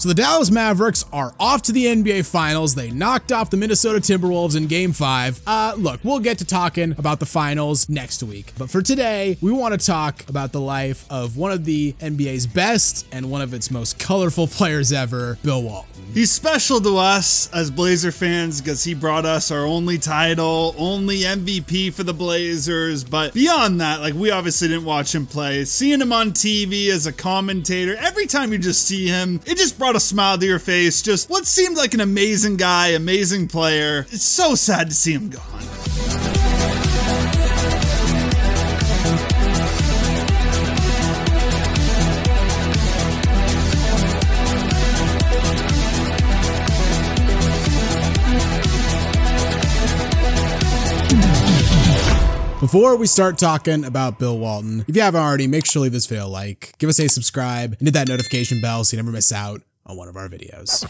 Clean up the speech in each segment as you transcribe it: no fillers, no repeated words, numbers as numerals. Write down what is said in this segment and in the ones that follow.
So the Dallas Mavericks are off to the NBA Finals. They knocked off the Minnesota Timberwolves in Game 5. Look, we'll get to talking about the finals next week. But for today, we want to talk about the life of one of the NBA's best and one of its most colorful players ever, Bill Walton. He's special to us as Blazer fans because he brought us our only title, only MVP for the Blazers. But beyond that, like, we obviously didn't watch him play. Seeing him on TV as a commentator, every time you just see him, it just brought a smile to your face. Just what seemed like an amazing guy, amazing player. It's so sad to see him gone. Before we start talking about Bill Walton, if you haven't already, make sure to leave this video a like, give us a subscribe, and hit that notification bell so you never miss out on one of our videos.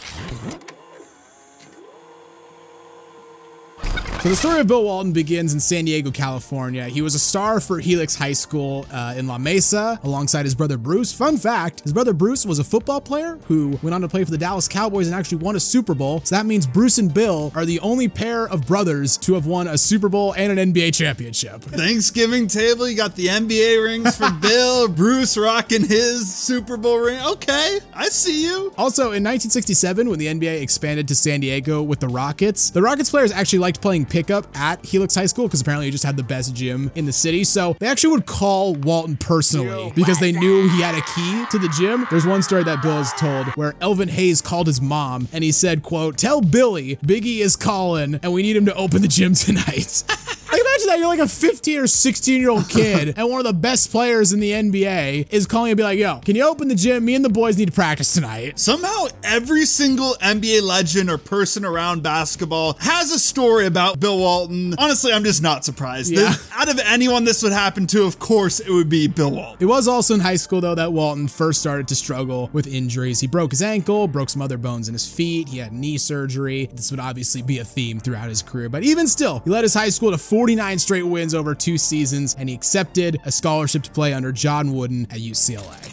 So the story of Bill Walton begins in San Diego, California. He was a star for Helix High School in La Mesa alongside his brother Bruce. Fun fact, his brother Bruce was a football player who went on to play for the Dallas Cowboys and actually won a Super Bowl. So that means Bruce and Bill are the only pair of brothers to have won a Super Bowl and an NBA championship. Thanksgiving table, you got the NBA rings for Bill, Bruce rocking his Super Bowl ring. Okay, I see you. Also, in 1967, when the NBA expanded to San Diego with the Rockets players actually liked playing pickup at Helix High School because apparently he just had the best gym in the city. So they actually would call Walton personally because they knew he had a key to the gym. There's one story that Bill has told where Elvin Hayes called his mom and he said, quote, "Tell Billy Biggie is calling and we need him to open the gym tonight." Like, imagine that you're like a 15 or 16-year-old kid and one of the best players in the NBA is calling and be like, "Yo, can you open the gym? Me and the boys need to practice tonight." Somehow every single NBA legend or person around basketball has a story about Bill Walton. Honestly, I'm just not surprised. Yeah. Out of anyone this would happen to, of course, it would be Bill Walton. It was also in high school, though, that Walton first started to struggle with injuries. He broke his ankle, broke some other bones in his feet. He had knee surgery. This would obviously be a theme throughout his career. But even still, he led his high school to 49 straight wins over 2 seasons, and he accepted a scholarship to play under John Wooden at UCLA.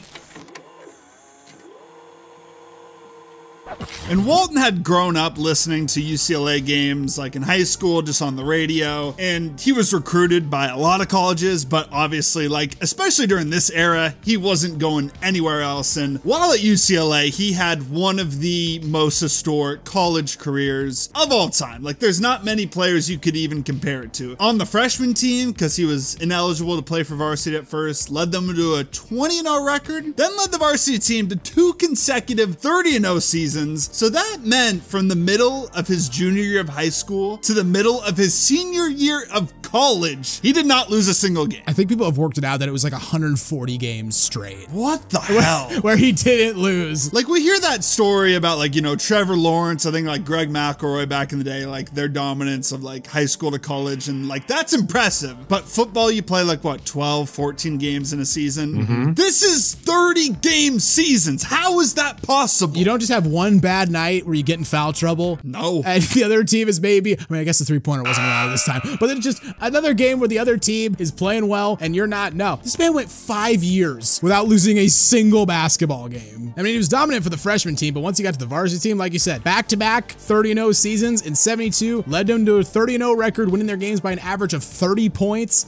And Walton had grown up listening to UCLA games like in high school, just on the radio, and he was recruited by a lot of colleges, but obviously, like, especially during this era, he wasn't going anywhere else. And while at UCLA, he had one of the most historic college careers of all time. Like, there's not many players you could even compare it to. On the freshman team, because he was ineligible to play for varsity at first, led them to a 20-0 record, then led the varsity team to 2 consecutive 30-0 seasons. So that meant from the middle of his junior year of high school to the middle of his senior year of college, he did not lose a single game. I think people have worked it out that it was like 140 games straight. What the hell? Where he didn't lose. Like, we hear that story about, like, you know, Trevor Lawrence, I think, like Greg McElroy back in the day, like their dominance of like high school to college, and like that's impressive. But football, you play like what, 12, 14 games in a season? This is 30 game seasons. How is that possible? You don't just have one bad night where you get in foul trouble. No. And the other team is maybe, I mean, I guess the 3-pointer wasn't allowed this time, but then just another game where the other team is playing well and you're not. No, this man went 5 years without losing a single basketball game. I mean, he was dominant for the freshman team, but once he got to the varsity team, like you said, back-to-back 30-0 seasons in 72 led them to a 30-0 record, winning their games by an average of 30 points.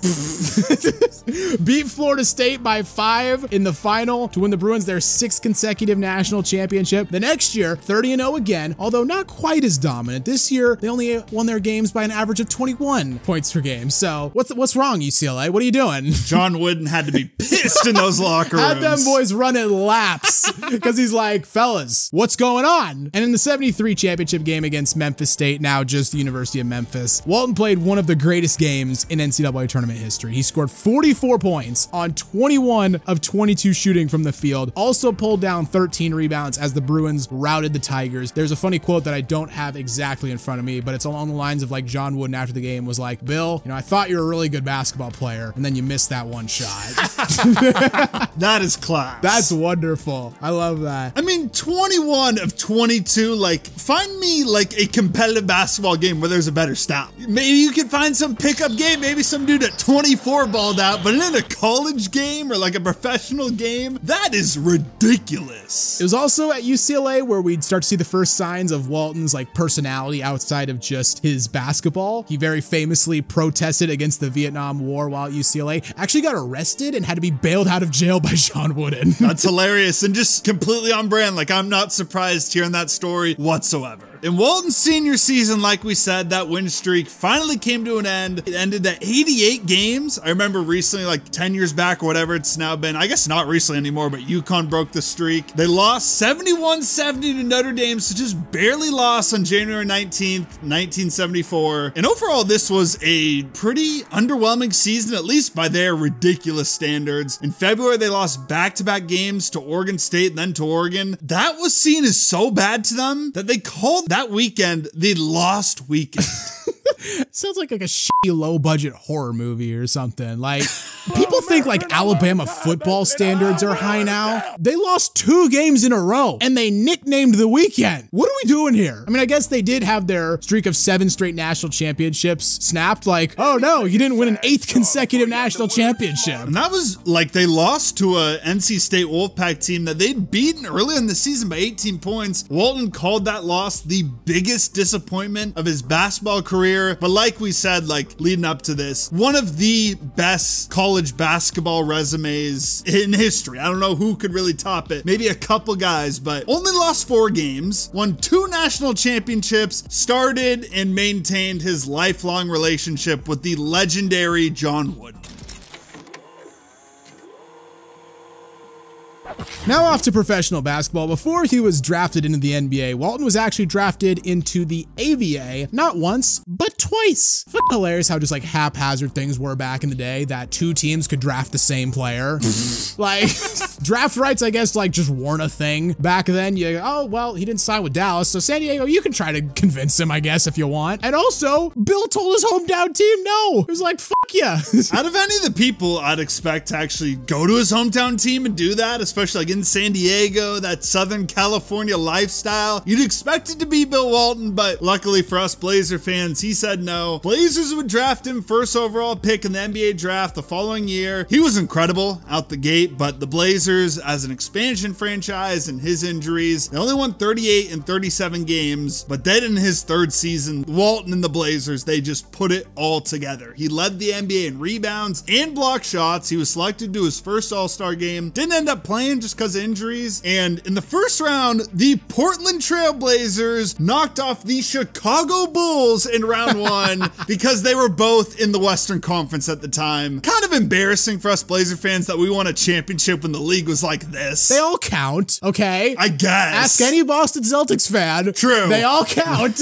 Beat Florida State by 5 in the final to win the Bruins their 6th consecutive national championship. The next year, 30-0 again, although not quite as dominant. This year, they only won their games by an average of 21 points per game. So what's wrong, UCLA? What are you doing? John Wooden had to be pissed in those locker rooms. Had them boys running laps because he's like, fellas, what's going on? And in the 73 championship game against Memphis State, now just the University of Memphis, Walton played one of the greatest games in NCAA tournament history. He scored 44 points on 21 of 22 shooting from the field, also pulled down 13 rebounds as the Bruins routed the Tigers. There's a funny quote that I don't have exactly in front of me, but it's along the lines of like John Wooden after the game was like, "Bill, I thought you were a really good basketball player, and then you missed that one shot. That is class. That's wonderful. I love that. I mean, 21 of 22, like, find me, like, a competitive basketball game where there's a better stat. Maybe you can find some pickup game, maybe some dude at 24 balled out, but in a college game or, like, a professional game, that is ridiculous. It was also at UCLA where we'd start to see the first signs of Walton's, like, personality outside of just his basketball. He very famously protested against the Vietnam War while at UCLA, actually got arrested and had to be bailed out of jail by Sean Wooden. That's hilarious and just completely on brand. Like, I'm not surprised hearing that story whatsoever. In Walton's senior season, like we said, that win streak finally came to an end. It ended at 88 games. I remember recently, like 10 years back or whatever it's now been, I guess not recently anymore, but UConn broke the streak. They lost 71-70 to Notre Dame, so just barely lost on January 19th, 1974. And overall, this was a pretty underwhelming season, at least by their ridiculous standards. In February, they lost back-to-back games to Oregon State and then to Oregon. That was seen as so bad to them that they called that weekend the Lost Weekend. It sounds like a shitty low-budget horror movie or something. Like, people think like Alabama football standards are high now. They lost 2 games in a row and they nicknamed the weekend. What are we doing here? I mean, I guess they did have their streak of 7 straight national championships snapped. Like, oh no, you didn't win an 8th consecutive national championship. And that was like they lost to a NC State Wolfpack team that they'd beaten earlier in the season by 18 points. Walton called that loss the biggest disappointment of his basketball career. But like we said, like leading up to this, one of the best college basketball resumes in history. I don't know who could really top it. Maybe a couple guys, but only lost 4 games, won 2 national championships, started and maintained his lifelong relationship with the legendary John Wooden. Now off to professional basketball. Before he was drafted into the NBA, Walton was actually drafted into the ABA, not once, but twice. F hilarious how just like haphazard things were back in the day, that 2 teams could draft the same player. Like, draft rights, I guess, like just weren't a thing back then. You go, oh, well, he didn't sign with Dallas, so San Diego, you can try to convince him, I guess, if you want. And also, Bill told his hometown team no. It was like, fuck yeah. Out of any of the people I'd expect to actually go to his hometown team and do that, especially like in San Diego, that Southern California lifestyle, you'd expect it to be Bill Walton, but luckily for us Blazer fans, he said no. Blazers would draft him 1st overall pick in the NBA draft the following year. He was incredible out the gate, but the Blazers, as an expansion franchise and his injuries, they only won 38 in 37 games, but then in his 3rd season, Walton and the Blazers, they just put it all together. He led the NBA in rebounds and block shots. He was selected to his first All-Star game, didn't end up playing just because of injuries. And in the first round, the Portland Trail Blazers knocked off the Chicago Bulls in round 1 because they were both in the Western Conference at the time. Kind of embarrassing for us Blazer fans that we won a championship when the league was like this. They all count, okay? I guess. Ask any Boston Celtics fan. True. They all count.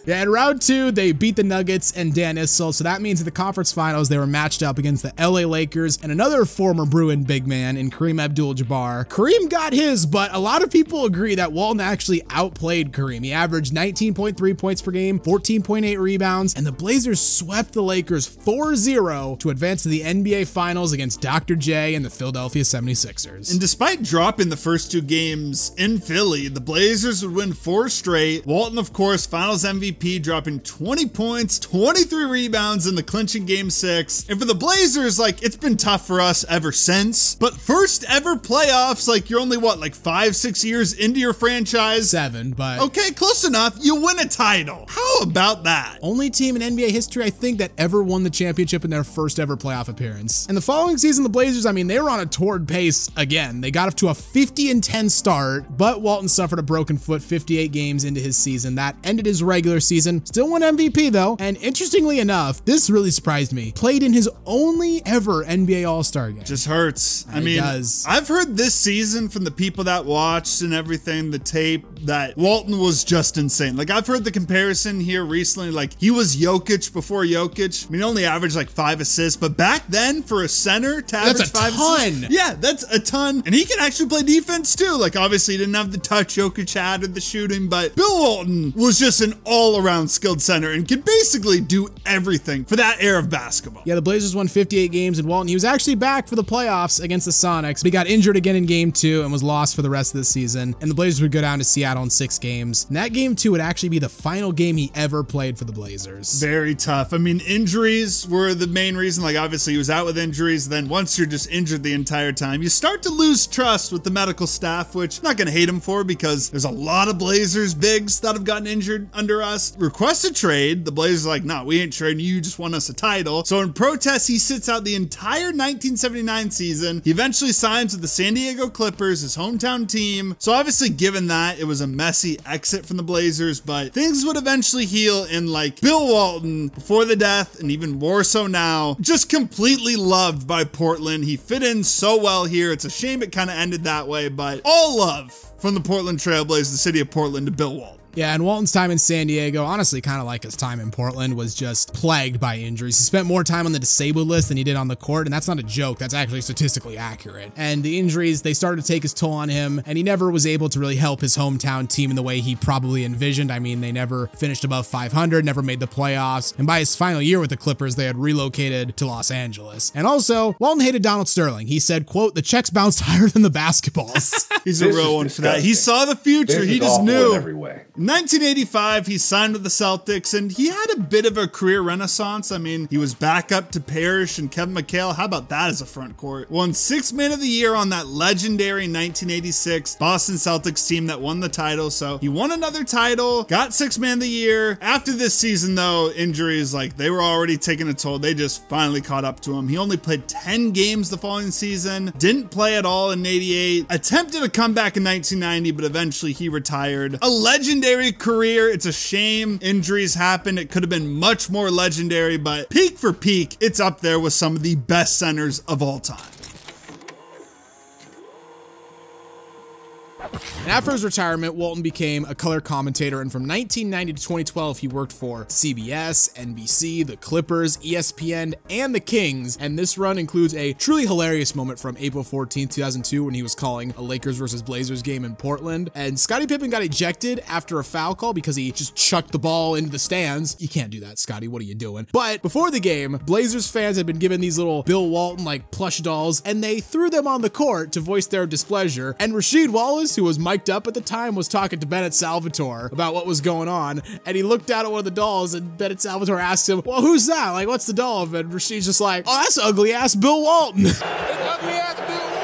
Yeah, in round 2, they beat the Nuggets and Dan Issel, so that means in the conference finals, they were matched up against the LA Lakers and another former Bruin big man in Kareem Abdul-Jabbar. Kareem got his, but a lot of people agree that Walton actually outplayed Kareem. He averaged 19.3 points per game, 14.8 rebounds, and the Blazers swept the Lakers 4-0 to advance to the NBA Finals against Dr. J and the Philadelphia 76ers. And despite dropping the first 2 games in Philly, the Blazers would win 4 straight. Walton, of course, Finals MVP, dropping 20 points, 23 rebounds in the clinching Game 6. And for the Blazers, like, it's been tough for us ever since, but first ever playoffs, like, you're only what, like 5-6 years into your franchise? 7, but okay, close enough. You win a title. How about that? Only team in NBA history, I think, that ever won the championship in their first ever playoff appearance. And the following season, the Blazers, I mean, they were on a torrid pace again. They got up to a 50-10 start, but Walton suffered a broken foot 58 games into his season. That ended his regular season. Still won MVP though, and interestingly enough, this really surprised me, played in his only ever NBA All-Star game. Just hurts. I mean, does. I've heard this season season from the people that watched and everything, the tape, that Walton was just insane. Like, I've heard the comparison here recently, like he was Jokic before Jokic. I mean, he only averaged like 5 assists, but back then for a center to average 5 assists, yeah, that's a ton. And he can actually play defense too. Like, obviously he didn't have the touch Jokic had or the shooting, but Bill Walton was just an all-around skilled center and could basically do everything for that era of basketball. Yeah, the Blazers won 58 games, and Walton, he was actually back for the playoffs against the Sonics, but he got injured again in game 2 and was lost for the rest of the season. And the Blazers would go down to Seattle in 6 games. And that game 2 would actually be the final game he ever played for the Blazers. Very tough. I mean, injuries were the main reason. Like, obviously he was out with injuries. Then once you're just injured the entire time, you start to lose trust with the medical staff, which I'm not going to hate him for, because there's a lot of Blazers bigs that have gotten injured under us. Request a trade. The Blazers are like, no, we ain't trading you. You just won us a title. So in protest, he sits out the entire 1979 season. He eventually signs with the San Diego Clippers, his hometown team. So obviously, given that, it was a messy exit from the Blazers, but things would eventually heal, in like Bill Walton, before the death and even more so now, just completely loved by Portland. He fit in so well here. It's a shame it kind of ended that way, but all love from the Portland Trailblazers, the city of Portland, to Bill Walton. Yeah, and Walton's time in San Diego, honestly, kind of like his time in Portland, was just plagued by injuries. He spent more time on the disabled list than he did on the court, and that's not a joke. That's actually statistically accurate. And the injuries, they started to take his toll on him, and he never was able to really help his hometown team in the way he probably envisioned. I mean, they never finished above 500, never made the playoffs, and by his final year with the Clippers, they had relocated to Los Angeles. And also, Walton hated Donald Sterling. He said, quote, "The checks bounced higher than the basketballs." He's a real one for that. He saw the future. He just knew. In 1985, he signed with the Celtics, and he had a bit of a career renaissance. I mean, he was back up to Parrish and Kevin McHale. How about that as a front court? Won 6th Man of the Year on that legendary 1986 Boston Celtics team that won the title. So he won another title, got 6th Man of the Year. After this season, though, injuries, like, they were already taking a toll. They just finally caught up to him. He only played 10 games the following season, didn't play at all in 88, attempted a comeback in 1990, but eventually he retired. A legendary career. It's a shame injuries happened. It could have been much more legendary, but peak for peak, it's up there with some of the best centers of all time. And after his retirement, Walton became a color commentator, and from 1990 to 2012, he worked for CBS, NBC, the Clippers, ESPN, and the Kings. And this run includes a truly hilarious moment from April 14, 2002, when he was calling a Lakers versus Blazers game in Portland. And Scottie Pippen got ejected after a foul call because he just chucked the ball into the stands. You can't do that, Scottie. What are you doing? But before the game, Blazers fans had been given these little Bill Walton like plush dolls, and they threw them on the court to voice their displeasure. And Rasheed Wallace, who was mic'd up at the time, was talking to Bennett Salvatore about what was going on, and he looked down at one of the dolls, and Bennett Salvatore asked him, "Well, who's that? Like, what's the doll of?" And Rasheed's just like, "Oh, that's ugly ass Bill Walton." It's ugly ass Bill Walton.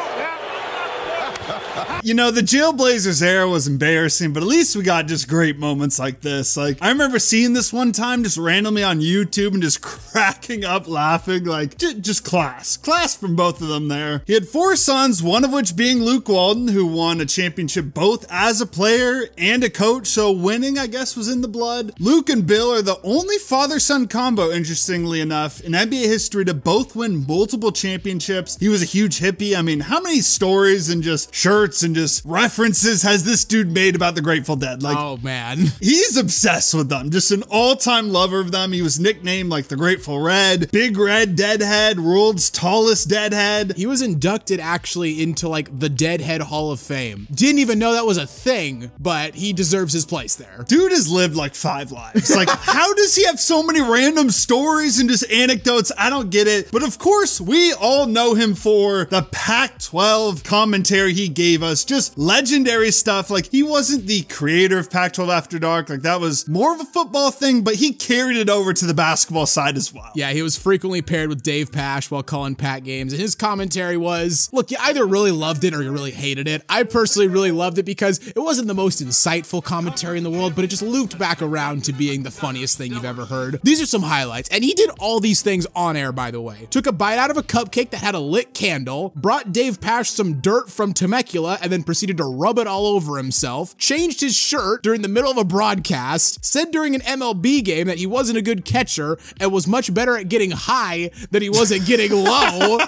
You know, the Jailblazers era was embarrassing, but at least we got just great moments like this. Like, I remember seeing this one time just randomly on YouTube and just cracking up laughing. Like, just class from both of them there. He had 4 sons, one of which being Luke Walton, who won a championship both as a player and a coach, so winning, I guess, was in the blood. Luke and Bill are the only father-son combo, interestingly enough, in NBA history to both win multiple championships. He was a huge hippie. I mean, how many stories and just shirts and just references has this dude made about the Grateful Dead? Like, oh man, he's obsessed with them, just an all-time lover of them. He was nicknamed like the Grateful Red, Big Red Deadhead, world's tallest deadhead. He was inducted actually into like the Deadhead Hall of Fame. Didn't even know that was a thing, but he deserves his place there. Dude has lived like 5 lives. Like, how does he have so many random stories and just anecdotes? I don't get it. But of course, we all know him for the Pac-12 commentary he gave us. Just legendary stuff. Like, he wasn't the creator of Pac-12 After Dark. Like, that was more of a football thing, but he carried it over to the basketball side as well. Yeah, he was frequently paired with Dave Pasch while calling Pac games, and his commentary was, look, you either really loved it or you really hated it. I personally really loved it because it wasn't the most insightful commentary in the world, but it just looped back around to being the funniest thing you've ever heard. These are some highlights, and he did all these things on air, by the way. Took a bite out of a cupcake that had a lit candle, brought Dave Pasch some dirt from Temecula, and and then proceeded to rub it all over himself, changed his shirt during the middle of a broadcast, said during an MLB game that he wasn't a good catcher and was much better at getting high than he was at getting low,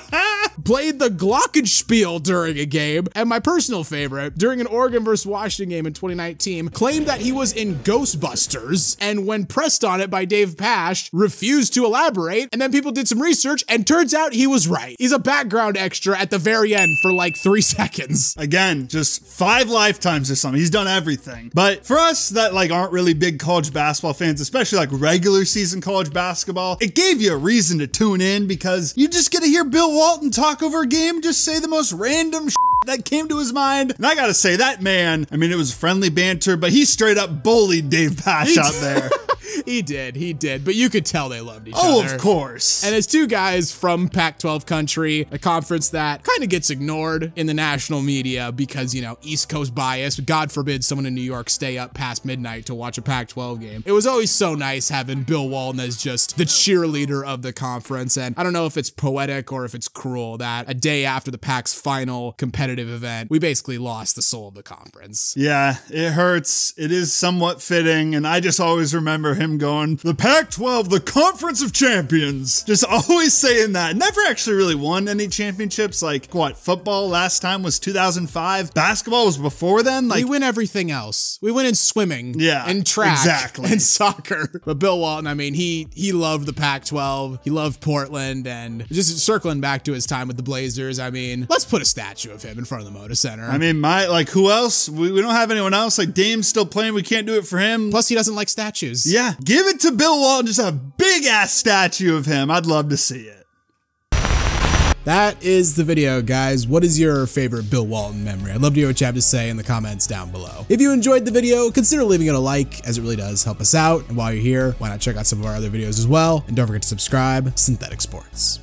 played the glockenspiel during a game, and my personal favorite, during an Oregon versus Washington game in 2019, claimed that he was in Ghostbusters, and when pressed on it by Dave Pasch, refused to elaborate, and then people did some research, and turns out he was right. He's a background extra at the very end for like 3 seconds. Again, just 5 lifetimes or something. He's done everything. But for us that like aren't really big college basketball fans, especially like regular season college basketball, it gave you a reason to tune in because you just get to hear Bill Walton talk over a game, just say the most random shit that came to his mind. And I gotta say, that man, I mean, it was friendly banter, but he straight up bullied Dave Pasch out there. He did, but you could tell they loved each other. Oh, of course. And as two guys from Pac-12 country, a conference that kind of gets ignored in the national media because, you know, East Coast bias, God forbid someone in New York stay up past midnight to watch a Pac-12 game. It was always so nice having Bill Walton as just the cheerleader of the conference, and I don't know if it's poetic or if it's cruel that a day after the Pac's final competitive event, we basically lost the soul of the conference. Yeah, it hurts. It is somewhat fitting, and I just always remember him going, the Pac-12, the Conference of Champions. Just always saying that. Never actually really won any championships. Like, what, football last time was 2005? Basketball was before then? Like, we win everything else. We win in swimming, yeah, and track, exactly, and soccer. But Bill Walton, I mean, he loved the Pac-12. He loved Portland, and just circling back to his time with the Blazers, I mean, let's put a statue of him in front of the Moda Center. I mean, who else? We don't have anyone else. Like, Dame's still playing. We can't do it for him. Plus, he doesn't like statues. Yeah, give it to Bill Walton, just a big ass statue of him. I'd love to see it. That is the video, guys. What is your favorite Bill Walton memory? I'd love to hear what you have to say in the comments down below. If you enjoyed the video, consider leaving it a like, as it really does help us out. And while you're here, why not check out some of our other videos as well? And don't forget to subscribe. Synthetic Sports.